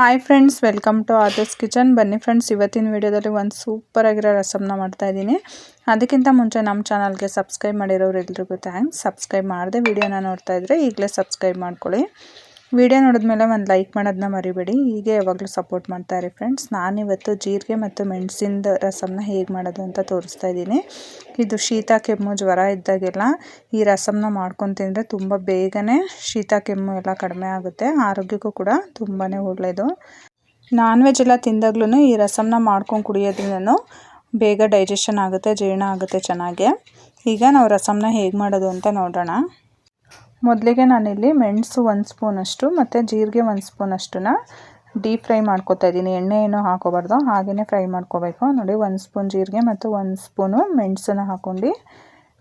Hi friends, welcome to Aadhar's kitchen. ಬನ್ನಿ friends, ಇವತ್ತಿನ ವಿಡಿಯೋದಲ್ಲಿ ಒಂದು ಸೂಪರ್ ಆಗಿರೋ ರಸಮ್ನ ಮಾಡ್ತಾ ಇದ್ದೀನಿ. ಅದಕ್ಕಿಂತ ಮುಂಚೆ ನಮ್ಮ ಚಾನಲ್ಗೆ ಸಬ್ಸ್ಕ್ರೈಬ್ ಮಾಡಿರೋರು ಎಲ್ರಿಗೂ ಥ್ಯಾಂಕ್ಸ್. ಸಬ್ಸ್ಕ್ರೈಬ್ ಮಾಡದೆ ವಿಡಿಯೋನ ನೋಡ್ತಾ ಇದ್ದರೆ ಈಗಲೇ ಸಬ್ಸ್ಕ್ರೈಬ್ ಮಾಡ್ಕೊಳ್ಳಿ. ವಿಡಿಯೋ ನೋಡಿದ್ಮೇಲೆ ಒಂದು ಲೈಕ್ ಮಾಡೋದನ್ನ ಮರಿಬೇಡಿ. ಹೀಗೆ ಯಾವಾಗಲೂ ಸಪೋರ್ಟ್ ಮಾಡ್ತಾ ಇರಿ ಫ್ರೆಂಡ್ಸ್. ನಾನಿವತ್ತು ಜೀರಿಗೆ ಮತ್ತು ಮೆಣಸಿನ ರಸಮ್ನ ಹೇಗೆ ಮಾಡೋದು ಅಂತ ತೋರಿಸ್ತಾ ಇದ್ದೀನಿ. ಇದು ಶೀತ ಕೆಮ್ಮು ಜ್ವರ ಇದ್ದಾಗೆಲ್ಲ ಈ ರಸಮ್ನ ಮಾಡ್ಕೊಂಡು ತಿಂದರೆ ತುಂಬ ಬೇಗನೆ ಶೀತ ಕೆಮ್ಮು ಎಲ್ಲ ಕಡಿಮೆ ಆಗುತ್ತೆ. ಆರೋಗ್ಯಕ್ಕೂ ಕೂಡ ತುಂಬಾ ಒಳ್ಳೆಯದು. ನಾನ್ ವೆಜ್ ಎಲ್ಲ ತಿಂದಾಗ್ಲೂ ಈ ರಸಮ್ನ ಮಾಡ್ಕೊಂಡು ಕುಡಿಯೋದ್ರಿಂದ ಬೇಗ ಡೈಜೆಷನ್ ಆಗುತ್ತೆ, ಜೀರ್ಣ ಆಗುತ್ತೆ ಚೆನ್ನಾಗೆ. ಈಗ ನಾವು ರಸಮ್ನ ಹೇಗೆ ಮಾಡೋದು ಅಂತ ನೋಡೋಣ. ಮೊದಲಿಗೆ ನಾನಿಲ್ಲಿ ಮೆಣಸು 1 ಸ್ಪೂನಷ್ಟು ಮತ್ತು ಜೀರಿಗೆ 1 ಸ್ಪೂನಷ್ಟನ್ನ ಡೀಪ್ ಫ್ರೈ ಮಾಡ್ಕೊತಾ ಇದ್ದೀನಿ. ಎಣ್ಣೆ ಏನೂ ಹಾಕೋಬಾರ್ದು, ಹಾಗೆಯೇ ಫ್ರೈ ಮಾಡ್ಕೋಬೇಕು. ನೋಡಿ, 1 ಸ್ಪೂನ್ ಜೀರಿಗೆ ಮತ್ತು 1 ಸ್ಪೂನು ಮೆಣಸನ್ನು ಹಾಕ್ಕೊಂಡು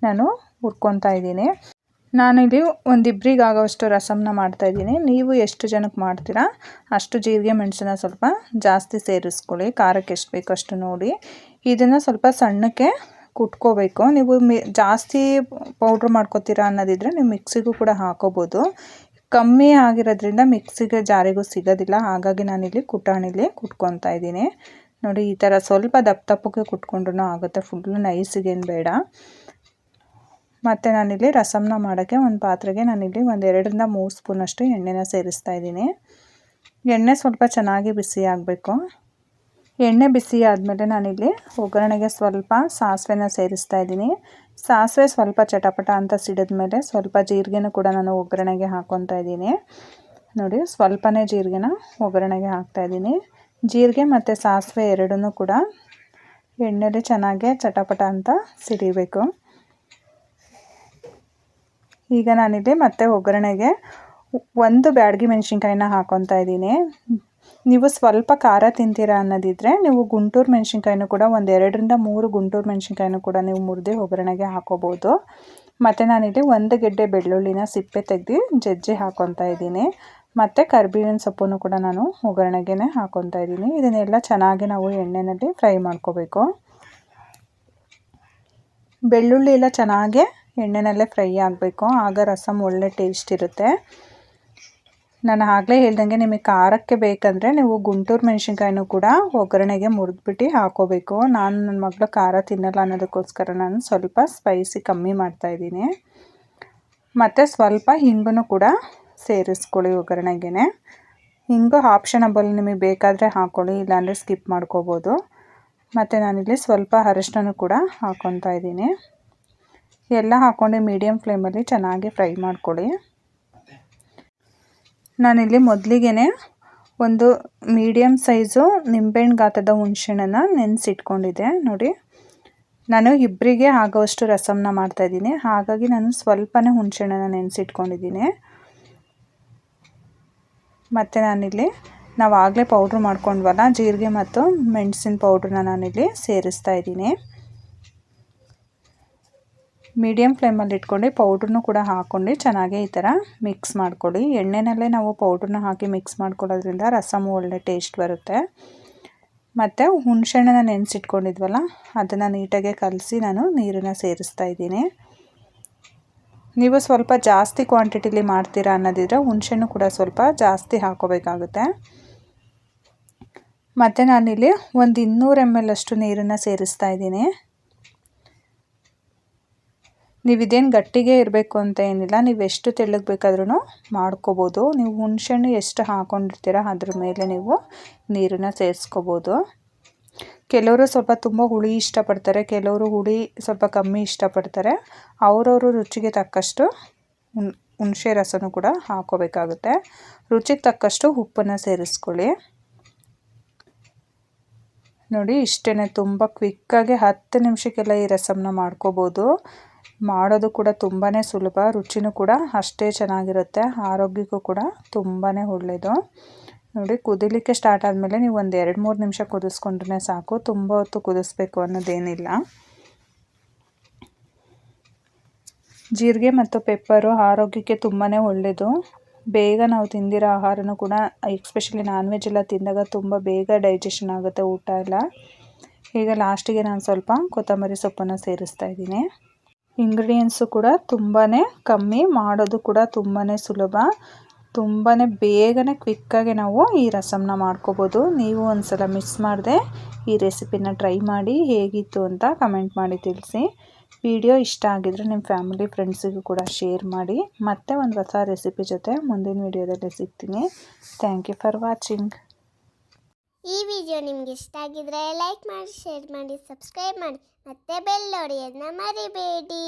ನಾನು ಹುರ್ಕೊತಾ ಇದ್ದೀನಿ. ನಾನಿಲ್ಲಿ ಒಂದಿಬ್ಬರಿಗೆ ಆಗೋವಷ್ಟು ರಸಮ್ನ ಮಾಡ್ತಾಯಿದ್ದೀನಿ. ನೀವು ಎಷ್ಟು ಜನಕ್ಕೆ ಮಾಡ್ತೀರಾ ಅಷ್ಟು ಜೀರಿಗೆ ಮೆಣಸನ್ನ ಸ್ವಲ್ಪ ಜಾಸ್ತಿ ಸೇರಿಸ್ಕೊಳ್ಳಿ. ಖಾರಕ್ಕೆ ಎಷ್ಟು ಬೇಕೋ ಅಷ್ಟು ನೋಡಿ. ಇದನ್ನು ಸ್ವಲ್ಪ ಸಣ್ಣಕ್ಕೆ ಕುಟ್ಕೋಬೇಕು. ನೀವು ಜಾಸ್ತಿ ಪೌಡ್ರ್ ಮಾಡ್ಕೋತೀರಾ ಅನ್ನೋದಿದ್ರೆ ನೀವು ಮಿಕ್ಸಿಗೂ ಕೂಡ ಹಾಕೋಬೋದು. ಕಮ್ಮಿ ಆಗಿರೋದ್ರಿಂದ ಮಿಕ್ಸಿಗೆ ಜಾರಿಗೂ ಸಿಗೋದಿಲ್ಲ, ಹಾಗಾಗಿ ನಾನಿಲ್ಲಿ ಕುಟಾಣಿಲಿ ಕುಟ್ಕೊತಾ ಇದ್ದೀನಿ. ನೋಡಿ, ಈ ಥರ ಸ್ವಲ್ಪ ದಪ್ಪಗೆ ಕುಟ್ಕೊಂಡ್ರೂ ಆಗುತ್ತೆ, ಫುಲ್ಲು ನೈಸಿಗೇನು ಬೇಡ. ಮತ್ತು ನಾನಿಲ್ಲಿ ರಸಮ್ನ ಮಾಡೋಕ್ಕೆ ಒಂದು ಪಾತ್ರೆಗೆ ನಾನಿಲ್ಲಿ 1-2 ರಿಂದ 3 ಸ್ಪೂನಷ್ಟು ಎಣ್ಣೆನ ಸೇರಿಸ್ತಾ ಇದ್ದೀನಿ. ಎಣ್ಣೆ ಸ್ವಲ್ಪ ಚೆನ್ನಾಗಿ ಬಿಸಿ ಆಗಬೇಕು. ಎಣ್ಣೆ ಬಿಸಿ ಆದಮೇಲೆ ನಾನಿಲ್ಲಿ ಒಗ್ಗರಣೆಗೆ ಸ್ವಲ್ಪ ಸಾಸಿವೆನ ಸೇರಿಸ್ತಾ ಇದ್ದೀನಿ. ಸಾಸಿವೆ ಸ್ವಲ್ಪ ಚಟಪಟ ಅಂತ ಸಿಡಿದ್ಮೇಲೆ ಸ್ವಲ್ಪ ಜೀರಿಗೆನೂ ಕೂಡ ನಾನು ಒಗ್ಗರಣೆಗೆ ಹಾಕ್ಕೊತಾ ಇದ್ದೀನಿ. ನೋಡಿ, ಸ್ವಲ್ಪನೇ ಜೀರಿಗೆನ ಒಗ್ಗರಣೆಗೆ ಹಾಕ್ತಾಯಿದ್ದೀನಿ. ಜೀರಿಗೆ ಮತ್ತು ಸಾಸಿವೆ ಎರಡನ್ನೂ ಕೂಡ ಎಣ್ಣೆಲಿ ಚೆನ್ನಾಗಿ ಚಟಪಟ ಅಂತ ಸಿಡಿಬೇಕು. ಈಗ ನಾನಿಲ್ಲಿ ಮತ್ತೆ ಒಗ್ಗರಣೆಗೆ 1 ಬ್ಯಾಡಗಿ ಮೆಣಸಿನ್ಕಾಯಿನ ಹಾಕ್ಕೊತಾ ಇದ್ದೀನಿ. ನೀವು ಸ್ವಲ್ಪ ಖಾರ ತಿಂತೀರಾ ಅನ್ನೋದಿದ್ರೆ ನೀವು ಗುಂಟೂರು ಮೆಣಸಿನ್ಕಾಯಿನೂ ಕೂಡ 1-2 ರಿಂದ 3 ಗುಂಟೂರು ಮೆಣಸಿನ್ಕಾಯಿನೂ ಕೂಡ ನೀವು ಮುರಿದು ಒಗ್ಗರಣೆಗೆ ಹಾಕೋಬೋದು. ಮತ್ತು ನಾನಿಲ್ಲಿ 1 ಗೆಡ್ಡೆ ಬೆಳ್ಳುಳ್ಳಿನ ಸಿಪ್ಪೆ ತೆಗೆದು ಜಜ್ಜಿ ಹಾಕ್ಕೊತಾ ಇದ್ದೀನಿ. ಮತ್ತು ಕರಿಬೇವಿನ ಸೊಪ್ಪನ್ನು ಕೂಡ ನಾನು ಒಗ್ಗರಣೆಗೆ ಹಾಕ್ಕೊತಾ ಇದ್ದೀನಿ. ಇದನ್ನೆಲ್ಲ ಚೆನ್ನಾಗಿ ನಾವು ಎಣ್ಣೆಯಲ್ಲಿ ಫ್ರೈ ಮಾಡ್ಕೋಬೇಕು. ಬೆಳ್ಳುಳ್ಳಿ ಎಲ್ಲ ಚೆನ್ನಾಗಿ ಎಣ್ಣೆನಲ್ಲೇ ಫ್ರೈ ಆಗಬೇಕು, ಆಗ ರಸಮ್ ಒಳ್ಳೆ ಟೇಸ್ಟ್ ಇರುತ್ತೆ. ನಾನು ಆಗಲೇ ಹೇಳ್ದಂಗೆ ನಿಮಗೆ ಖಾರಕ್ಕೆ ಬೇಕಂದರೆ ನೀವು ಗುಂಟೂರು ಮೆಣಸಿನ್ಕಾಯಿನೂ ಕೂಡ ಒಗ್ಗರಣೆಗೆ ಮುರಿದ್ಬಿಟ್ಟು ಹಾಕೋಬೇಕು. ನಾನು ನನ್ನ ಮಗಳು ಖಾರ ತಿನ್ನಲ್ಲ ಅನ್ನೋದಕ್ಕೋಸ್ಕರ ನಾನು ಸ್ವಲ್ಪ ಸ್ಪೈಸಿ ಕಮ್ಮಿ ಮಾಡ್ತಾಯಿದ್ದೀನಿ. ಮತ್ತು ಸ್ವಲ್ಪ ಹಿಂಗನ್ನು ಕೂಡ ಸೇರಿಸ್ಕೊಳ್ಳಿ ಒಗ್ಗರಣೆಗೆ. ಹಿಂಗು ಆಪ್ಷನಬಲ್, ನಿಮಗೆ ಬೇಕಾದರೆ ಹಾಕ್ಕೊಳ್ಳಿ, ಇಲ್ಲಾಂದರೆ ಸ್ಕಿಪ್ ಮಾಡ್ಕೋಬೋದು. ಮತ್ತು ನಾನಿಲ್ಲಿ ಸ್ವಲ್ಪ ಅರಿಶಿನನೂ ಕೂಡ ಹಾಕ್ಕೊತಾ ಇದ್ದೀನಿ. ಎಲ್ಲ ಹಾಕ್ಕೊಂಡು ಮೀಡಿಯಮ್ ಫ್ಲೇಮಲ್ಲಿ ಚೆನ್ನಾಗಿ ಫ್ರೈ ಮಾಡ್ಕೊಳ್ಳಿ. ನಾನಿಲ್ಲಿ ಮೊದಲಿಗೆ ಒಂದು ಮೀಡಿಯಮ್ ಸೈಜು ನಿಂಬೆಹಣ್ಣು ಗಾತ್ರದ ಹುಣಸೆಹಣ್ಣನ್ನು ನೆನೆಸಿಟ್ಕೊಂಡಿದ್ದೆ. ನೋಡಿ, ನಾನು ಇಬ್ಬರಿಗೆ ಆಗೋವಷ್ಟು ರಸಮ್ನ ಮಾಡ್ತಾಯಿದ್ದೀನಿ, ಹಾಗಾಗಿ ನಾನು ಸ್ವಲ್ಪನೇ ಹುಣಸೆಹಣ್ಣನ್ನು ನೆನೆಸಿಟ್ಕೊಂಡಿದ್ದೀನಿ. ಮತ್ತು ನಾನಿಲ್ಲಿ ನಾವು ಆಗಲೇ ಪೌಡ್ರ್ ಮಾಡ್ಕೊಂಡ್ವಲ್ಲ, ಜೀರಿಗೆ ಮತ್ತು ಮೆಣಸಿನ ಪೌಡ್ರನ್ನ ನಾನಿಲ್ಲಿ ಸೇರಿಸ್ತಾ ಇದ್ದೀನಿ. ಮೀಡಿಯಮ್ ಫ್ಲೇಮಲ್ಲಿ ಇಟ್ಕೊಂಡು ಪೌಡ್ರನ್ನೂ ಕೂಡ ಹಾಕ್ಕೊಂಡು ಚೆನ್ನಾಗಿ ಈ ಥರ ಮಿಕ್ಸ್ ಮಾಡ್ಕೊಳ್ಳಿ. ಎಣ್ಣೆನಲ್ಲೇ ನಾವು ಪೌಡ್ರನ್ನ ಹಾಕಿ ಮಿಕ್ಸ್ ಮಾಡ್ಕೊಳ್ಳೋದ್ರಿಂದ ರಸಮು ಒಳ್ಳೆ ಟೇಸ್ಟ್ ಬರುತ್ತೆ. ಮತ್ತು ಹುಣಸೆಹಣ್ಣನ್ನ ನೆನೆಸಿಟ್ಕೊಂಡಿದ್ವಲ್ಲ, ಅದನ್ನು ನೀಟಾಗಿ ಕಲಸಿ ನಾನು ನೀರನ್ನು ಸೇರಿಸ್ತಾ ಇದ್ದೀನಿ. ನೀವು ಸ್ವಲ್ಪ ಜಾಸ್ತಿ ಕ್ವಾಂಟಿಟಿಲಿ ಮಾಡ್ತೀರಾ ಅನ್ನೋದಿದ್ರೆ ಹುಣಸೆಹಣ್ಣು ಕೂಡ ಸ್ವಲ್ಪ ಜಾಸ್ತಿ ಹಾಕೋಬೇಕಾಗುತ್ತೆ. ಮತ್ತು ನಾನಿಲ್ಲಿ 200 ml ಅಷ್ಟು ನೀರನ್ನು ಸೇರಿಸ್ತಾ ಇದ್ದೀನಿ. ನೀವು ಇದೇನು ಗಟ್ಟಿಗೆ ಇರಬೇಕು ಅಂತ ಏನಿಲ್ಲ, ನೀವು ಎಷ್ಟು ತೆಳ್ಳಗೆ ಬೇಕಾದ್ರೂ ಮಾಡ್ಕೋಬೋದು. ನೀವು ಹುಣಸೆಹಣ್ಣು ಎಷ್ಟು ಹಾಕ್ಕೊಂಡಿರ್ತೀರ ಅದ್ರ ಮೇಲೆ ನೀವು ನೀರನ್ನು ಸೇರಿಸ್ಕೋಬೋದು. ಕೆಲವರು ಸ್ವಲ್ಪ ತುಂಬ ಹುಳಿ ಇಷ್ಟಪಡ್ತಾರೆ, ಕೆಲವರು ಹುಳಿ ಸ್ವಲ್ಪ ಕಮ್ಮಿ ಇಷ್ಟಪಡ್ತಾರೆ. ಅವರವರು ರುಚಿಗೆ ತಕ್ಕಷ್ಟು ಹುಣಸೆ ರಸನೂ ಕೂಡ ಹಾಕೋಬೇಕಾಗುತ್ತೆ. ರುಚಿಗೆ ತಕ್ಕಷ್ಟು ಉಪ್ಪನ್ನು ಸೇರಿಸ್ಕೊಳ್ಳಿ. ನೋಡಿ, ಇಷ್ಟೇ, ತುಂಬ ಕ್ವಿಕ್ಕಾಗಿ 10 ನಿಮಿಷಕ್ಕೆಲ್ಲ ಈ ರಸಮ್ನ ಮಾಡ್ಕೋಬೋದು. ಮಾಡೋದು ಕೂಡ ತುಂಬಾ ಸುಲಭ, ರುಚಿನೂ ಕೂಡ ಅಷ್ಟೇ ಚೆನ್ನಾಗಿರುತ್ತೆ, ಆರೋಗ್ಯಕ್ಕೂ ಕೂಡ ತುಂಬಾ ಒಳ್ಳೆಯದು. ನೋಡಿ, ಕುದಿಲಿಕ್ಕೆ ಸ್ಟಾರ್ಟ್ ಆದಮೇಲೆ ನೀವು ಒಂದು 2-3 ನಿಮಿಷ ಕುದಿಸ್ಕೊಂಡ್ರೆ ಸಾಕು, ತುಂಬ ಹೊತ್ತು ಕುದಿಸ್ಬೇಕು ಅನ್ನೋದೇನಿಲ್ಲ. ಜೀರಿಗೆ ಮತ್ತು ಪೆಪ್ಪರು ಆರೋಗ್ಯಕ್ಕೆ ತುಂಬಾ ಒಳ್ಳೆಯದು. ಬೇಗ ನಾವು ತಿಂದಿರೋ ಆಹಾರನೂ ಕೂಡ, ಎಸ್ಪೆಷಲಿ ನಾನ್ ವೆಜ್ ಎಲ್ಲ ತಿಂದಾಗ ತುಂಬ ಬೇಗ ಡೈಜೆಷನ್ ಆಗುತ್ತೆ ಊಟ ಎಲ್ಲ. ಈಗ ಲಾಸ್ಟಿಗೆ ನಾನು ಸ್ವಲ್ಪ ಕೊತ್ತಂಬರಿ ಸೊಪ್ಪನ್ನು ಸೇರಿಸ್ತಾ ಇದ್ದೀನಿ. ಇಂಗ್ರೀಡಿಯೆಂಟ್ಸು ಕೂಡ ತುಂಬಾ ಕಮ್ಮಿ, ಮಾಡೋದು ಕೂಡ ತುಂಬಾ ಸುಲಭ. ತುಂಬಾ ಬೇಗನೆ ಕ್ವಿಕ್ಕಾಗಿ ನಾವು ಈ ರಸಮ್ನ ಮಾಡ್ಕೋಬೋದು. ನೀವು ಒಂದ್ಸಲ ಮಿಸ್ ಮಾಡದೆ ಈ ರೆಸಿಪಿನ ಟ್ರೈ ಮಾಡಿ ಹೇಗಿತ್ತು ಅಂತ ಕಮೆಂಟ್ ಮಾಡಿ ತಿಳಿಸಿ. ವಿಡಿಯೋ ಇಷ್ಟ ಆಗಿದ್ರೆ ನಿಮ್ಮ ಫ್ಯಾಮಿಲಿ ಫ್ರೆಂಡ್ಸಿಗೂ ಕೂಡ ಶೇರ್ ಮಾಡಿ. ಮತ್ತೆ ಒಂದು ಹೊಸ ರೆಸಿಪಿ ಜೊತೆ ಮುಂದಿನ ವಿಡಿಯೋದಲ್ಲಿ ಸಿಗ್ತೀನಿ. Thank you for watching. ಈ ವಿಡಿಯೋ ನಿಮಗೆ ಇಷ್ಟ ಆಗಿದ್ರೆ ಲೈಕ್ ಮಾಡಿ, ಶೇರ್ ಮಾಡಿ, ಸಬ್ಸ್ಕ್ರೈಬ್ ಮಾಡಿ, ಮತ್ತೆ ಬೆಲ್ ಹೊಡೆಯೋದನ್ನ ಮರಿಬೇಡಿ.